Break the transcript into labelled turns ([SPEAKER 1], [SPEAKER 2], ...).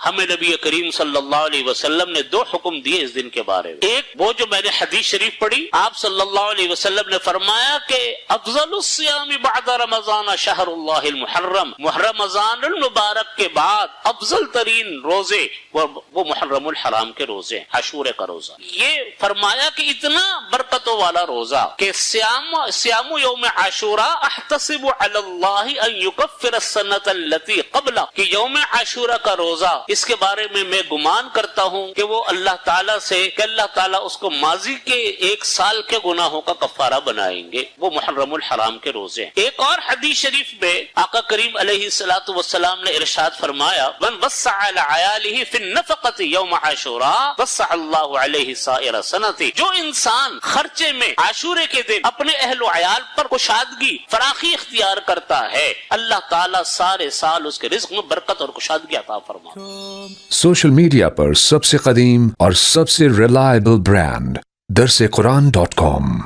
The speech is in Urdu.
[SPEAKER 1] ہمیں نبی کریم صلی اللہ علیہ وسلم نے دو حکم دیے اس دن کے بارے میں. ایک وہ جو میں نے حدیث شریف پڑھی، آپ صلی اللہ علیہ وسلم نے فرمایا کہ افضل الصیام بعد رمضان شہر اللہ المحرم، رمضان المبارک کے بعد افضل ترین روزے وہ محرم الحرام کے روزے، عاشورے کا روزہ. یہ فرمایا کہ اتنا برکتوں والا روزہ کہ سیام یوم عاشوراء احتسب علی اللہ ان یکفر السنۃ التي قبلہ، کہ یوم عاشوراء کا روزہ اس کے بارے میں میں گمان کرتا ہوں کہ وہ اللہ تعالیٰ سے کہ اللہ تعالیٰ اس کو ماضی کے ایک سال کے گناہوں کا کفارہ بنائیں گے. وہ محرم الحرام کے روزے. ایک اور حدیث شریف میں آقا کریم علیہ الصلوۃ والسلام نے ارشاد فرمایا من وسع علی عیالہ فی النفقۃ یوم عاشوراء وسع اللہ علیہ سائر سنۃ، جو انسان خرچے میں عاشورے کے دن اپنے اہل و عیال پر کشادگی فراخی اختیار کرتا ہے، اللہ تعالیٰ سارے سال اس کے رزق میں برکت اور کشادگی عطا فرماتا ہے.
[SPEAKER 2] سوشل میڈیا پر سب سے قدیم اور سب سے ریلائبل برانڈ درسقرآن.com